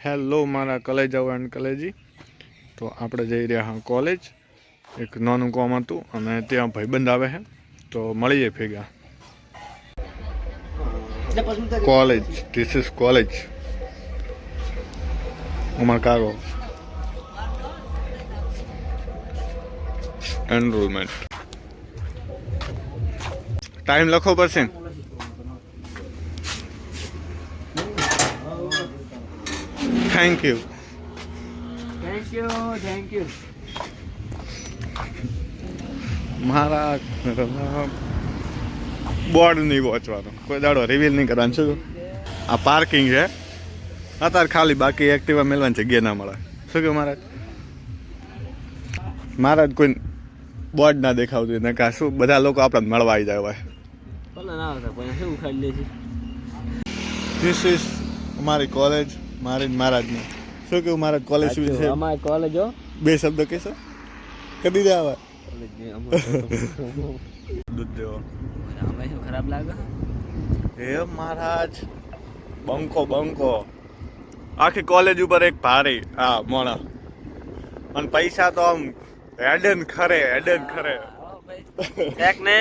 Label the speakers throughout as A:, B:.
A: Hello મારા કલેજાઓ and કલેજી. તો આપણે જઈ રહ્યા હા કોલેજ. એક નાનું કોમ હતું અને ત્યાં ભાઈબંધ આવે છે તો મળીએ ભેગા. College, this is college. અમાર કાગો એનરોલમેન્ટ ટાઈમ લખવો પડશે. Thank you. મારા બોર્ડ નહીં પહોંચવાનું, કોઈ દાડો રિવીલ નહીં કરવાનું. શું આ પાર્કિંગ છે અત્યારે ખાલી, બાકી એક્ટિવા મેળવાની જગ્યા ના મળે. શું કહ્યું મહારાજ કોઈ બોર્ડ ના દેખાવતું ને કા શું બધા લોકો આપણને મળવા આવી જાય હોય. ધીસ ઇઝ અમારી કોલેજ, મારી મહારાજની. શું કેવું મહારાજ કોલેજ વિશે?
B: અમારી કોલેજ
A: બે શબ્દ કહેશો? કદી જ આવે દૂધ જેવો
B: ખરાબ લાગે
A: હે મહારાજ. બંકો બંકો આખી કોલેજ ઉપર એક ભારી હા મોણા, અને પૈસા તો આમ હેડન ખરે
B: ને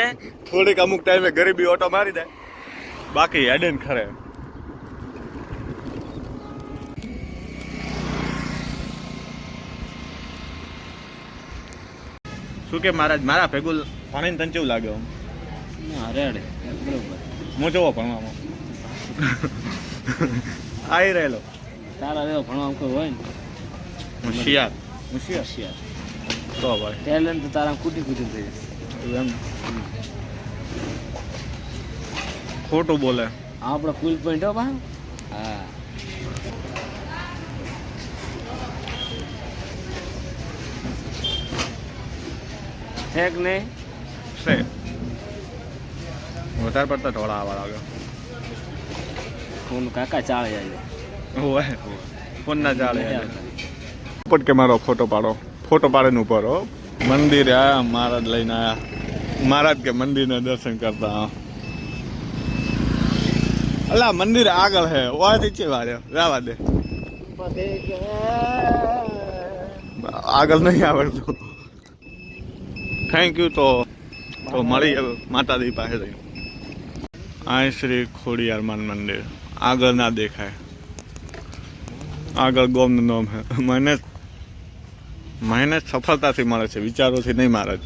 A: થોડીક અમુક ટાઈમે ગરીબી ઓટો મારી દે, બાકી હેડન ખરે. શું કે મહારાજ મારા ભેગું ભણીને તને કેવું લાગે?
B: રેડે બરોબર
A: હું જોવો ભણવામાં આવી રહેલો
B: તારા જેવો ભણવા કોઈ હોય ને
A: હોશિયાર તો ભાઈ
B: ટેલેન્ટ તો તારા કુટી થઈ જશે.
A: એમ ખોટું બોલે
B: આપણો ફૂલ પોઈન્ટ હો બા. હા ઠેક ને
A: છે વધારે પડતા થોડા આવા લાગે.
B: ફોન કાકા ચાલે જાય
A: હોય ફોન ના ચાલે. પોટ કે મારો ફોટો પાડો, ફોટો પાડીને ઉપર હો. મંદિરે આયા મહારાજ લઈને આયા. મહારાજ કે મંદિરના દર્શન કરતા. અલા મંદિર આગળ હે ઓયથી છે વારે રાવા દે, આગળ નહીં આવડતું. Thank you. તો મળી માતાજી પાસે જઈ. આ શ્રી ખોડિયારમાન મંદિર આગળ ના દેખાય, આગળ ગોમનું નામ હે. મહેનત સફળતાથી મળે છે, વિચારોથી નહીં. મહારાજ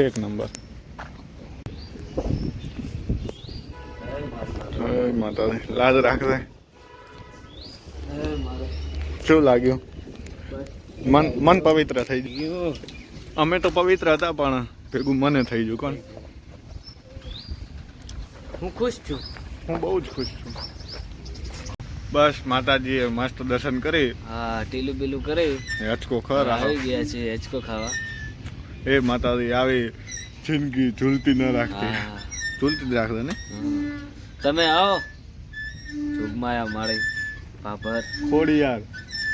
A: એક નંબર. માતાજી લાજ રાખજે. શું લાગ્યું? મન પવિત્ર થઈ ગયું. અમે તો પવિત્ર હતા પણ ભેગું મને થઈ ગયું. કોણ?
B: હું ખુશ છું,
A: હું બહુ જ ખુશ છું. બસ માતાજીએ મસ્ત દર્શન કરી.
B: હા ટીલું બીલું કરી
A: હેચકો ખર
B: આવી ગયા છે હેચકો ખાવા.
A: એ માતાજી આવી જિંદગી ઝૂલતી ન રાખતી, ઝૂલતી જ રાખે ને.
B: તમે આવો જોગમાયા મારી ભાભર
A: ખોડિયાર.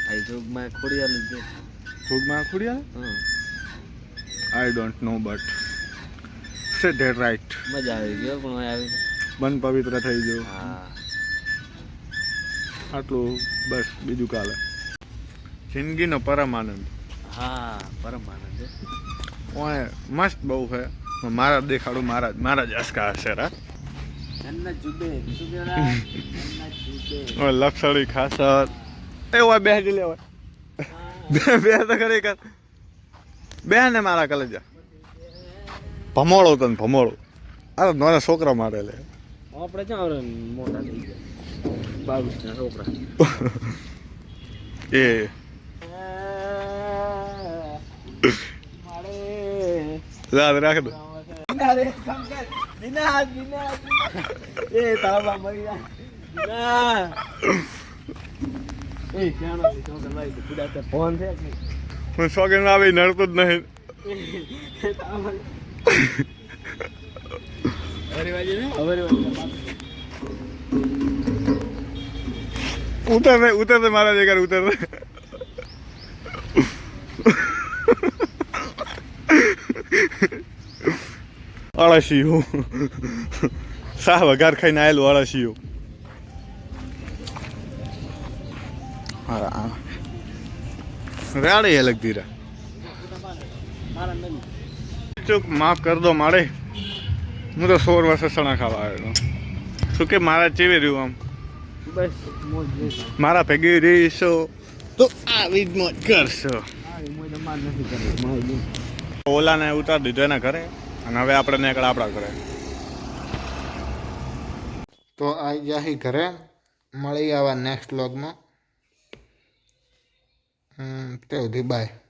B: આ જોગમાયા ખોડિયાર લીધે.
A: Jogmaya Khodiyar? I don't know but say that right.
B: મજા આવી ગયો પણ આવી
A: મન પવિત્ર થઈ ગયું.
B: હા
A: આટલું બસ, બીજું કાલે જિંદગીનો પરમ આનંદ.
B: હા પરમ આનંદ
A: ઓય મસ્ત બહુ છે. મારા દેખાડું મારા જ અસકા હશે રા. લક્ષણી ખાસર એ હોય બેસી લેવાય. બે તો ખરી કર બે ને મારા કલેજા ભમોળો તને ભમોળો. અરે નાના છોકરા મારે લે
B: આપણે ક્યાં મોટા થઈ ગયા 22 ના છોકરા.
A: એ યાદ રાખ દો. હું શોખીન આવી નડતું જ નહીં. ઉતર મારા જગ્યા ઉતર. અળસિયું શાહ વઘાર ખાઈને આવેલું અળસિયું. હા રેડી હે લગતી રે
B: મારા નહીં
A: ચૂક માફ કર દો મારે હું તો 16 વર્ષે સણા ખાવા આવ્યો શું કે મારા ચેવી રહ્યું આમ
B: બસ મોજ જોઈ
A: મારા ભેગી રહીશો તો આવી જ મોજ કરશો
B: મોજ માર નથી કરી મોજ
A: ઓલાને ઉતાર દીધો એના ઘરે અને હવે આપણે નીકળ આપણા ઘરે તો આવી જાય ઘરે મળી આવા નેક્સ્ટ વ્લોગમાં તે સુધી બાય